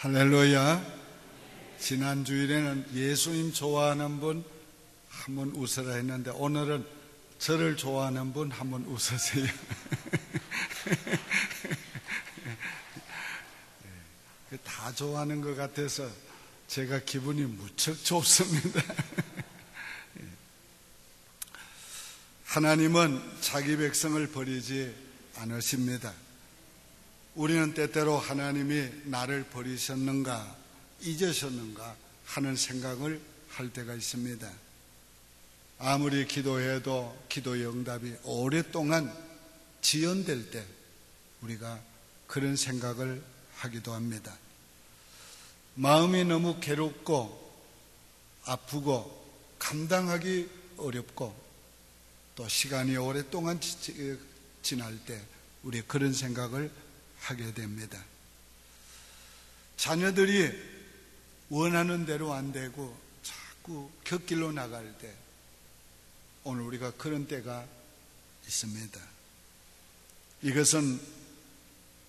할렐루야. 지난 주일에는 예수님 좋아하는 분 한번 웃으라 했는데 오늘은 저를 좋아하는 분 한번 웃으세요. 다 좋아하는 것 같아서 제가 기분이 무척 좋습니다. 하나님은 자기 백성을 버리지 않으십니다. 우리는 때때로 하나님이 나를 버리셨는가, 잊으셨는가 하는 생각을 할 때가 있습니다. 아무리 기도해도 기도의 응답이 오랫동안 지연될 때 우리가 그런 생각을 하기도 합니다. 마음이 너무 괴롭고 아프고 감당하기 어렵고 또 시간이 오랫동안 지날 때 우리 그런 생각을 하게 됩니다. 자녀들이 원하는 대로 안 되고 자꾸 곁길로 나갈 때 오늘 우리가 그런 때가 있습니다. 이것은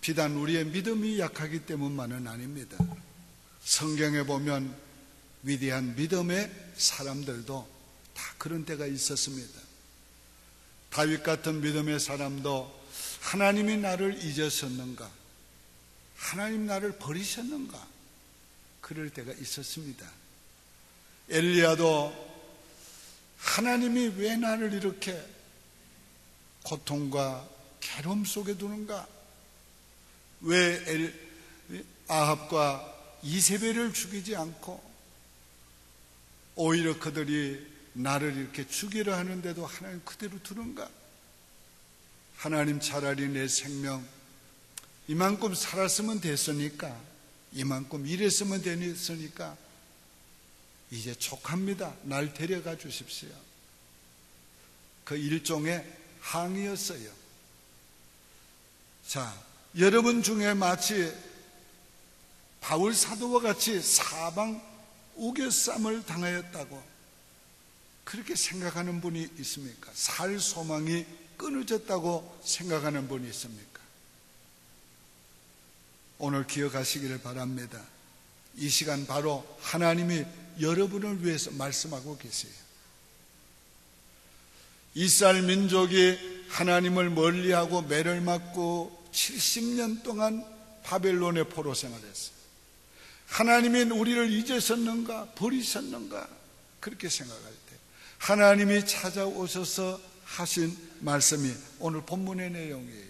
비단 우리의 믿음이 약하기 때문만은 아닙니다. 성경에 보면 위대한 믿음의 사람들도 다 그런 때가 있었습니다. 다윗 같은 믿음의 사람도 하나님이 나를 잊으셨는가? 하나님 나를 버리셨는가? 그럴 때가 있었습니다. 엘리야도 하나님이 왜 나를 이렇게 고통과 괴로움 속에 두는가? 왜 아합과 이세벨을 죽이지 않고 오히려 그들이 나를 이렇게 죽이려 하는데도 하나님 그대로 두는가? 하나님 차라리 내 생명 이만큼 살았으면 됐으니까, 이만큼 일했으면 됐으니까 이제 족합니다. 날 데려가 주십시오. 그 일종의 항의였어요. 자, 여러분 중에 마치 바울 사도와 같이 사방 우겨쌈을 당하였다고 그렇게 생각하는 분이 있습니까? 살 소망이 끊어졌다고 생각하는 분이 있습니까? 오늘 기억하시기를 바랍니다. 이 시간 바로 하나님이 여러분을 위해서 말씀하고 계세요. 이스라엘 민족이 하나님을 멀리하고 매를 맞고 70년 동안 바벨론의 포로 생활했어요. 하나님이 우리를 잊으셨는가, 버리셨는가 그렇게 생각할 때 하나님이 찾아오셔서 하신 말씀이 오늘 본문의 내용이에요.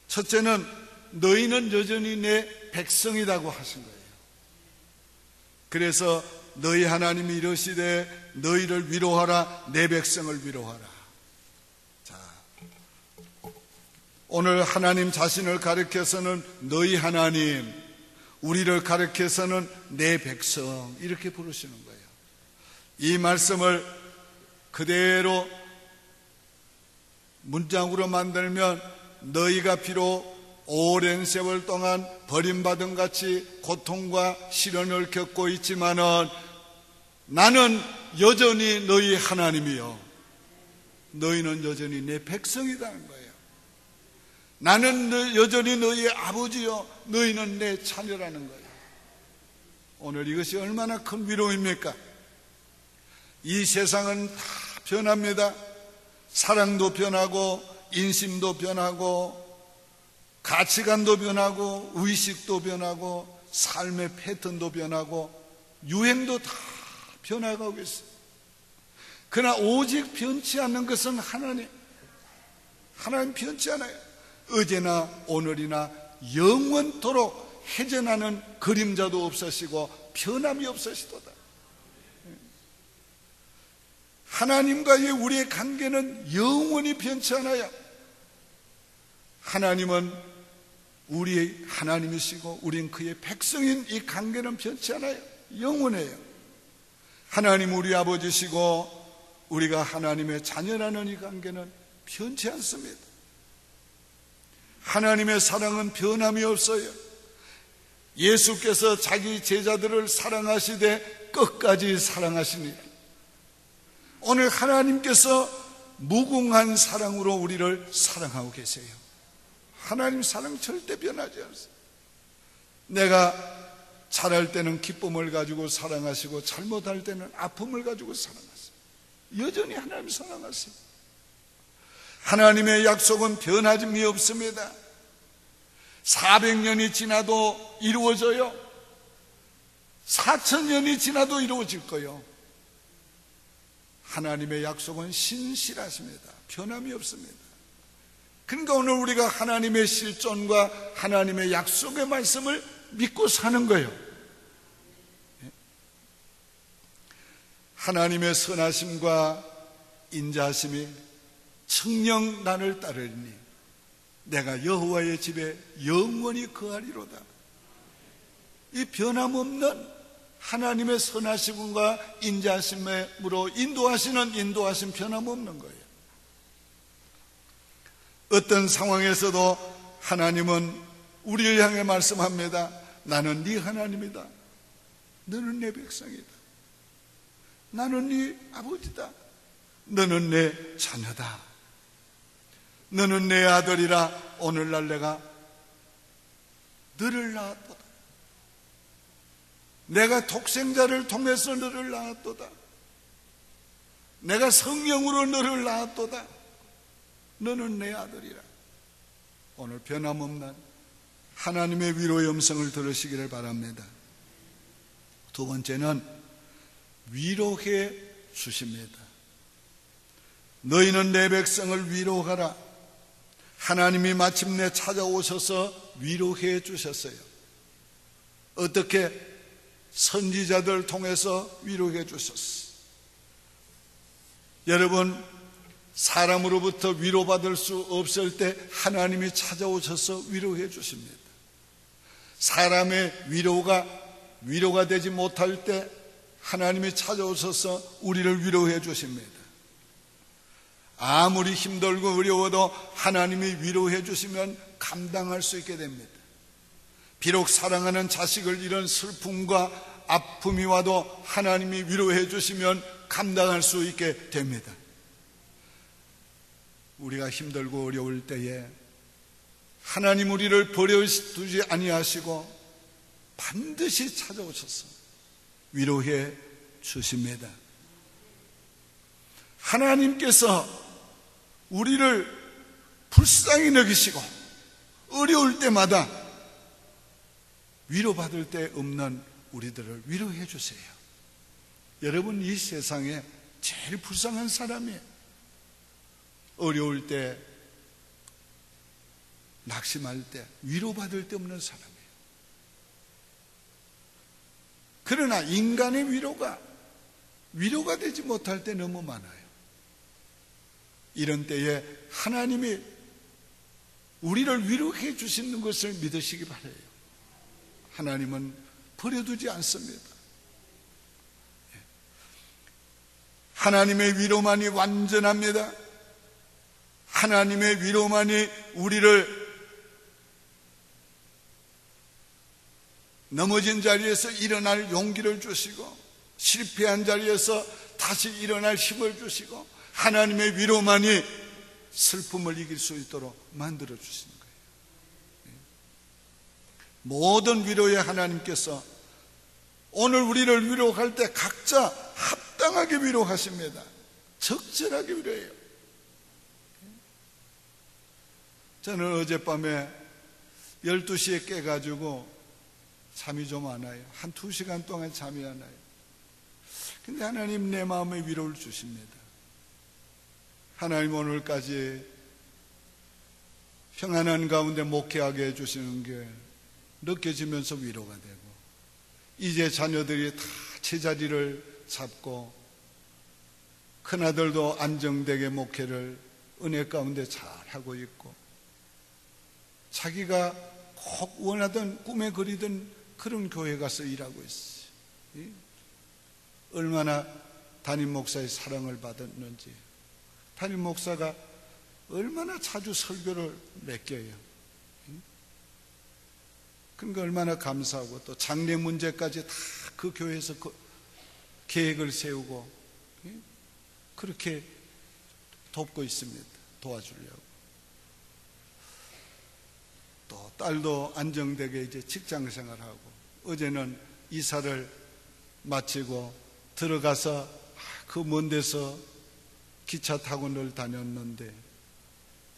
첫째는 너희는 여전히 내 백성이라고 하신 거예요. 그래서 너희 하나님이 이러시되 너희를 위로하라, 내 백성을 위로하라. 자, 오늘 하나님 자신을 가리켜서는 너희 하나님, 우리를 가리켜서는 내 백성 이렇게 부르시는 거예요. 이 말씀을 그대로 문장으로 만들면 너희가 비록 오랜 세월 동안 버림받은 같이 고통과 시련을 겪고 있지만은 나는 여전히 너희 하나님이요, 너희는 여전히 내 백성이라는 거예요. 나는 여전히 너희의 아버지요, 너희는 내 자녀라는 거예요. 오늘 이것이 얼마나 큰 위로입니까? 이 세상은 다 변합니다. 사랑도 변하고 인심도 변하고 가치관도 변하고 의식도 변하고 삶의 패턴도 변하고 유행도 다 변화가고 있어요. 그러나 오직 변치 않는 것은 하나님. 하나님 변치 않아요. 어제나 오늘이나 영원토록 해전하는 그림자도 없으시고 변함이 없으시도다. 하나님과의 우리의 관계는 영원히 변치 않아요. 하나님은 우리의 하나님이시고 우린 그의 백성인 이 관계는 변치 않아요. 영원해요. 하나님 우리 아버지시고 우리가 하나님의 자녀라는 이 관계는 변치 않습니다. 하나님의 사랑은 변함이 없어요. 예수께서 자기 제자들을 사랑하시되 끝까지 사랑하시니 오늘 하나님께서 무궁한 사랑으로 우리를 사랑하고 계세요. 하나님 사랑 절대 변하지 않습니다. 내가 잘할 때는 기쁨을 가지고 사랑하시고 잘못할 때는 아픔을 가지고 사랑하세요. 여전히 하나님 사랑하세요. 하나님의 약속은 변함이 없습니다. 400년이 지나도 이루어져요. 4000년이 지나도 이루어질 거예요. 하나님의 약속은 신실하십니다. 변함이 없습니다. 그러니까 오늘 우리가 하나님의 실존과 하나님의 약속의 말씀을 믿고 사는 거예요. 하나님의 선하심과 인자하심이 청령 나를 따르리니 내가 여호와의 집에 영원히 거하리로다. 이 변함없는 하나님의 선하심과 인자하심으로 인도하시는 인도하심 변함없는 거예요. 어떤 상황에서도 하나님은 우리를 향해 말씀합니다. 나는 네 하나님이다. 너는 내 백성이다. 나는 네 아버지다. 너는 내 자녀다. 너는 내 아들이라 오늘날 내가 너를 낳았도다. 내가 독생자를 통해서 너를 낳았도다. 내가 성령으로 너를 낳았도다. 너는 내 아들이라. 오늘 변함없는 하나님의 위로의 음성을 들으시기를 바랍니다. 두 번째는 위로해 주십니다. 너희는 내 백성을 위로하라. 하나님이 마침내 찾아오셔서 위로해 주셨어요. 어떻게? 선지자들 통해서 위로해 주셨어요. 여러분, 사람으로부터 위로받을 수 없을 때 하나님이 찾아오셔서 위로해 주십니다. 사람의 위로가 되지 못할 때 하나님이 찾아오셔서 우리를 위로해 주십니다. 아무리 힘들고 어려워도 하나님이 위로해 주시면 감당할 수 있게 됩니다. 비록 사랑하는 자식을 잃은 슬픔과 아픔이 와도 하나님이 위로해 주시면 감당할 수 있게 됩니다. 우리가 힘들고 어려울 때에 하나님 우리를 버려두지 아니하시고 반드시 찾아오셔서 위로해 주십니다. 하나님께서 우리를 불쌍히 여기시고 어려울 때마다 위로받을 데 없는 우리들을 위로해 주세요. 여러분, 이 세상에 제일 불쌍한 사람이에요. 어려울 때, 낙심할 때 위로받을 데 없는 사람이에요. 그러나 인간의 위로가 되지 못할 때 너무 많아요. 이런 때에 하나님이 우리를 위로해 주시는 것을 믿으시기 바라요. 하나님은 버려두지 않습니다. 하나님의 위로만이 완전합니다. 하나님의 위로만이 우리를 넘어진 자리에서 일어날 용기를 주시고 실패한 자리에서 다시 일어날 힘을 주시고 하나님의 위로만이 슬픔을 이길 수 있도록 만들어 주시는 거예요. 모든 위로에 하나님께서 오늘 우리를 위로할 때 각자 합당하게 위로하십니다. 적절하게 위로해요. 저는 어젯밤에 12시에 깨가지고 잠이 좀 안 와요. 한 2시간 동안 잠이 안 와요. 근데 하나님 내 마음에 위로를 주십니다. 하나님 오늘까지 평안한 가운데 목회하게 해주시는 게 느껴지면서 위로가 되고, 이제 자녀들이 다 제자리를 잡고 큰아들도 안정되게 목회를 은혜 가운데 잘하고 있고, 자기가 꼭 원하던 꿈에 그리던 그런 교회 가서 일하고 있어요. 얼마나 담임 목사의 사랑을 받았는지, 담임 목사가 얼마나 자주 설교를 맡겨요. 그러니까 얼마나 감사하고, 또 장례 문제까지 다 그 교회에서 계획을 세우고 그렇게 돕고 있습니다. 도와주려고. 또 딸도 안정되게 이제 직장 생활하고, 어제는 이사를 마치고 들어가서 그 먼 데서 기차 타고 늘 다녔는데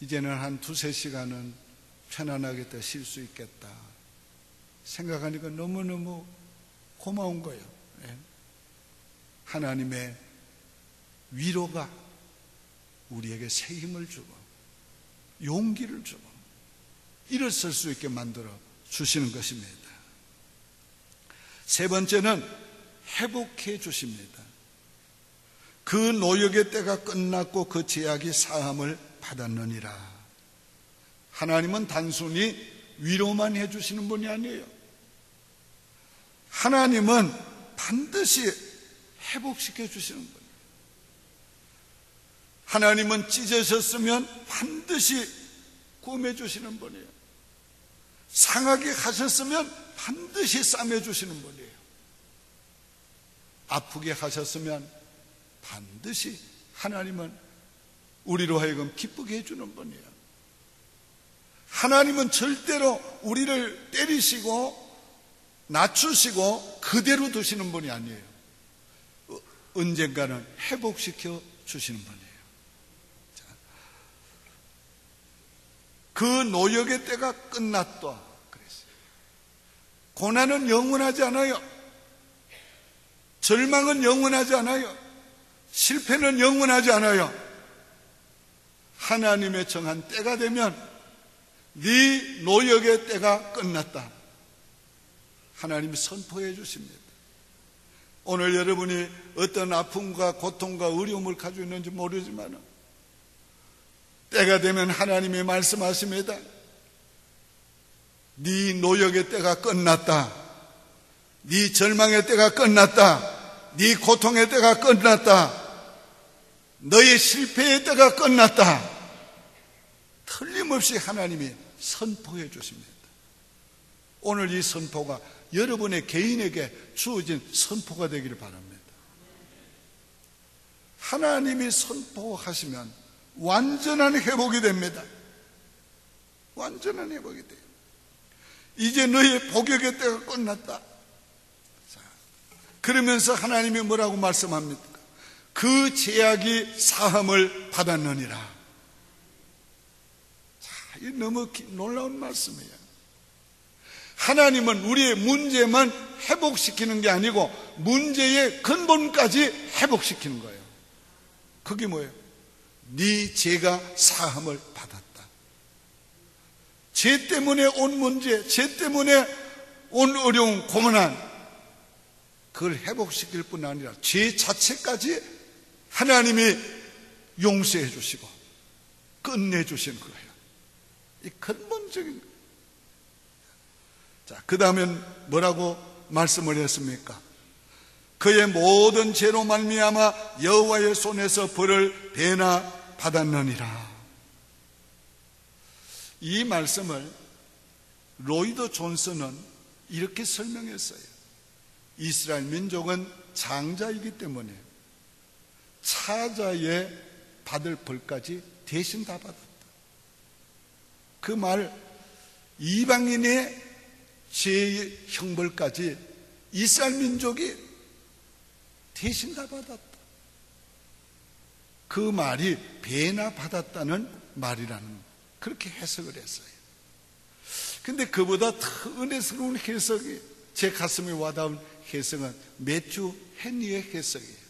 이제는 한 2-3시간은 편안하게 더 쉴 수 있겠다 생각하니까 너무너무 고마운 거예요. 하나님의 위로가 우리에게 새 힘을 주고 용기를 주고 일어설 수 있게 만들어 주시는 것입니다. 세 번째는 회복해 주십니다. 그 노역의 때가 끝났고 그 제약이 사함을 받았느니라. 하나님은 단순히 위로만 해주시는 분이 아니에요. 하나님은 반드시 회복시켜 주시는 분이에요. 하나님은 찢어졌으면 반드시 구매 주시는 분이에요. 상하게 하셨으면 반드시 싸매 주시는 분이에요. 아프게 하셨으면 반드시 하나님은 우리로 하여금 기쁘게 해주는 분이에요. 하나님은 절대로 우리를 때리시고 낮추시고 그대로 두시는 분이 아니에요. 언젠가는 회복시켜 주시는 분이에요. 그 노역의 때가 끝났다 그랬어요. 고난은 영원하지 않아요. 절망은 영원하지 않아요. 실패는 영원하지 않아요. 하나님의 정한 때가 되면 네 노역의 때가 끝났다. 하나님이 선포해 주십니다. 오늘 여러분이 어떤 아픔과 고통과 어려움을 가지고 있는지 모르지만 때가 되면 하나님이 말씀하십니다. 네 노역의 때가 끝났다. 네 절망의 때가 끝났다. 네 고통의 때가 끝났다. 너의 실패의 때가 끝났다. 틀림없이 하나님이 선포해 주십니다. 오늘 이 선포가 여러분의 개인에게 주어진 선포가 되기를 바랍니다. 하나님이 선포하시면 완전한 회복이 됩니다. 완전한 회복이 돼요. 이제 너의 복역의 때가 끝났다. 자, 그러면서 하나님이 뭐라고 말씀합니까? 그 제약이 사함을 받았느니라. 자, 이 너무 놀라운 말씀이에요. 하나님은 우리의 문제만 회복시키는 게 아니고 문제의 근본까지 회복시키는 거예요. 그게 뭐예요? 네 죄가 사함을 받았다. 죄 때문에 온 문제, 죄 때문에 온 어려움, 고난한 그걸 회복시킬 뿐 아니라 죄 자체까지 하나님이 용서해 주시고 끝내 주시는 거예요. 이 근본적인 거예요. 자, 그 다음엔 뭐라고 말씀을 했습니까? 그의 모든 죄로 말미암아 여호와의 손에서 벌을 배나 받았느니라. 이 말씀을 로이드 존슨은 이렇게 설명했어요. 이스라엘 민족은 장자이기 때문에 차자의 받을 벌까지 대신 다 받았다. 그 말, 이방인의 죄의 형벌까지 이스라엘 민족이 대신 다 받았다. 그 말이 배나 받았다는 말이라는 그렇게 해석을 했어요. 근데 그보다 더 은혜스러운 해석이 제 가슴에 와닿은 해석은 매튜 헨리의 해석이에요.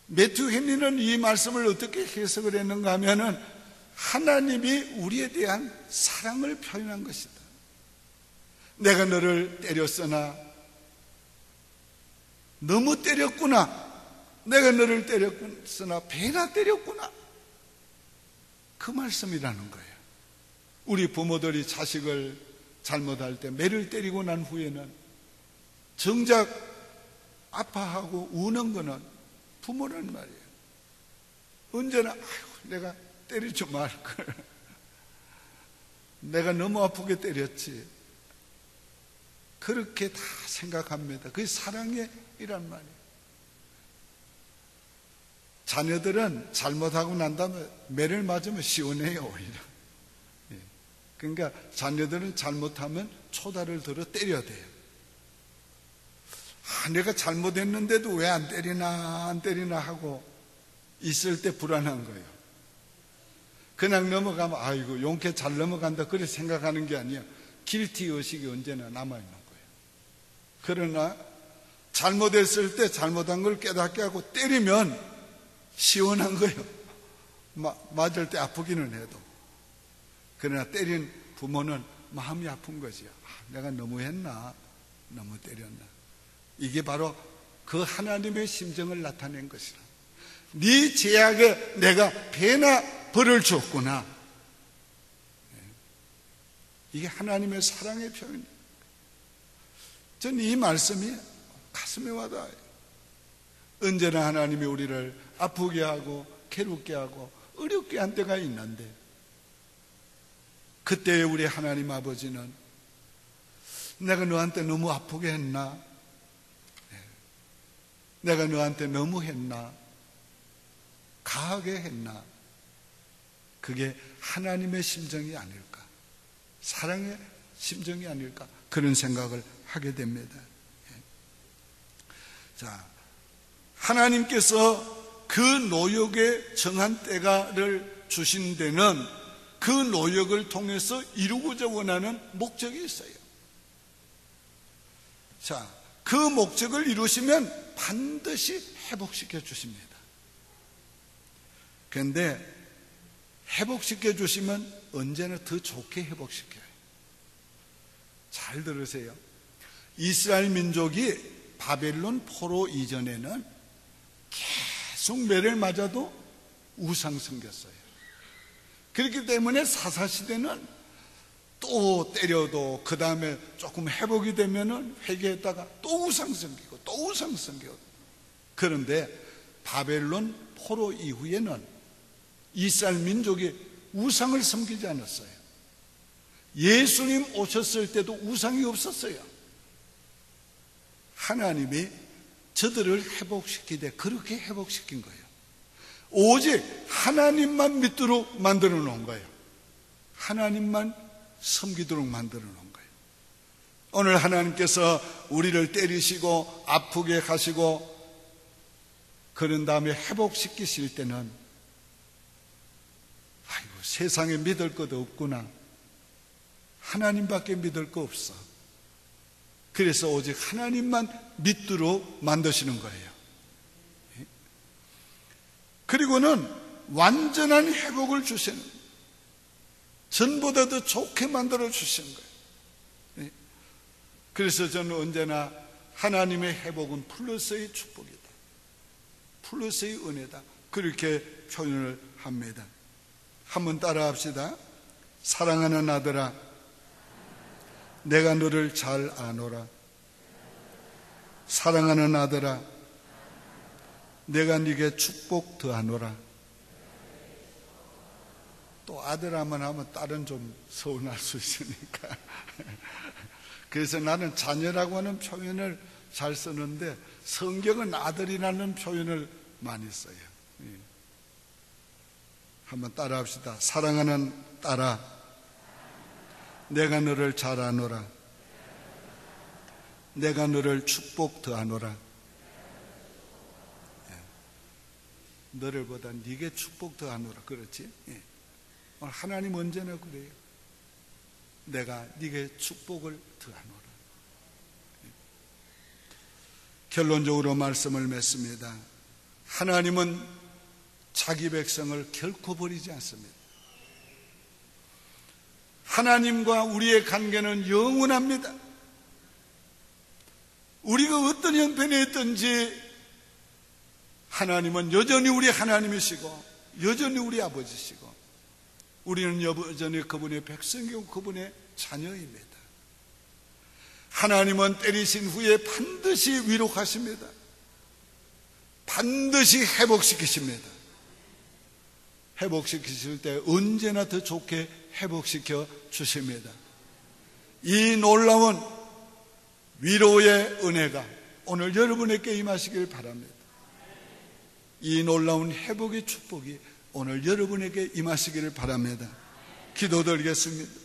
매튜 헨리는 이 말씀을 어떻게 해석을 했는가 하면은 하나님이 우리에 대한 사랑을 표현한 것이다. 내가 너를 때렸으나 너무 때렸구나. 내가 너를 때렸으나 배나 때렸구나. 그 말씀이라는 거예요. 우리 부모들이 자식을 잘못할 때 매를 때리고 난 후에는 정작 아파하고 우는 거는 부모란 말이에요. 언제나 아이고 내가 때리지 말걸. 내가 너무 아프게 때렸지. 그렇게 다 생각합니다. 그게 사랑의 이란 말이에요. 자녀들은 잘못하고 난 다음에 매를 맞으면 시원해요, 오히려. 그러니까 자녀들은 잘못하면 초다를 들어 때려야 돼요. 내가 잘못했는데도 왜 안 때리나 하고 있을 때 불안한 거예요. 그냥 넘어가면 아이고 용케 잘 넘어간다 그렇게 생각하는 게 아니야. 길티 의식이 언제나 남아있는 거예요. 그러나 잘못했을 때 잘못한 걸 깨닫게 하고 때리면 시원한 거예요. 맞을 때 아프기는 해도. 그러나 때린 부모는 마음이 아픈 거지요. 내가 너무했나, 너무 때렸나. 이게 바로 그 하나님의 심정을 나타낸 것이라. 네 죄악에 내가 배나 벌을 줬구나. 이게 하나님의 사랑의 표현이에요. 저는 이 말씀이 가슴에 와닿아요. 언제나 하나님이 우리를 아프게 하고 괴롭게 하고 어렵게 한 때가 있는데, 그때 우리 하나님 아버지는 내가 너한테 너무 아프게 했나? 내가 너한테 너무 했나? 가하게 했나? 그게 하나님의 심정이 아닐까? 사랑의 심정이 아닐까? 그런 생각을 하게 됩니다. 자, 하나님께서 그 노역에 정한 때가를 주신 데는 그 노역을 통해서 이루고자 원하는 목적이 있어요. 자, 그 목적을 이루시면 반드시 회복시켜 주십니다. 그런데 회복시켜 주시면 언제나 더 좋게 회복시켜요. 잘 들으세요. 이스라엘 민족이 바벨론 포로 이전에는 계속 매를 맞아도 우상 섬겼어요. 그렇기 때문에 사사시대는 또 때려도 그 다음에 조금 회복이 되면은 회개했다가 또 우상 섬기고 또 우상 섬기고. 그런데 바벨론 포로 이후에는 이스라엘 민족이 우상을 섬기지 않았어요. 예수님 오셨을 때도 우상이 없었어요. 하나님이 저들을 회복시키되 그렇게 회복시킨 거예요. 오직 하나님만 믿도록 만들어 놓은 거예요. 하나님만 섬기도록 만들어 놓은 거예요. 오늘 하나님께서 우리를 때리시고 아프게 하시고 그런 다음에 회복시키실 때는 아이고 세상에 믿을 것도 없구나. 하나님밖에 믿을 거 없어. 그래서 오직 하나님만 믿도록 만드시는 거예요. 그리고는 완전한 회복을 주시는 거예요. 전보다 더 좋게 만들어 주시는 거예요. 그래서 저는 언제나 하나님의 회복은 플러스의 축복이다, 플러스의 은혜다, 그렇게 표현을 합니다. 한번 따라 합시다. 사랑하는 아들아, 내가 너를 잘 아노라. 사랑하는 아들아, 내가 네게 축복 더하노라. 또 아들아만 하면 딸은 좀 서운할 수 있으니까 그래서 나는 자녀라고 하는 표현을 잘 쓰는데 성경은 아들이라는 표현을 많이 써요. 한번 따라 합시다. 사랑하는 딸아, 내가 너를 잘 아노라. 내가 너를 축복 더하노라. 너를 보다 네게 축복 더하노라. 그렇지? 하나님 언제나 그래요. 내가 네게 축복을 더하노라. 결론적으로 말씀을 맺습니다. 하나님은 자기 백성을 결코 버리지 않습니다. 하나님과 우리의 관계는 영원합니다. 우리가 어떤 형편에 있든지 하나님은 여전히 우리 하나님이시고 여전히 우리 아버지시고 우리는 여전히 그분의 백성이고 그분의 자녀입니다. 하나님은 때리신 후에 반드시 위로하십니다. 반드시 회복시키십니다. 회복시키실 때 언제나 더 좋게 회복시켜 주십니다. 이 놀라운 위로의 은혜가 오늘 여러분에게 임하시길 바랍니다. 이 놀라운 회복의 축복이 오늘 여러분에게 임하시기를 바랍니다. 기도드리겠습니다.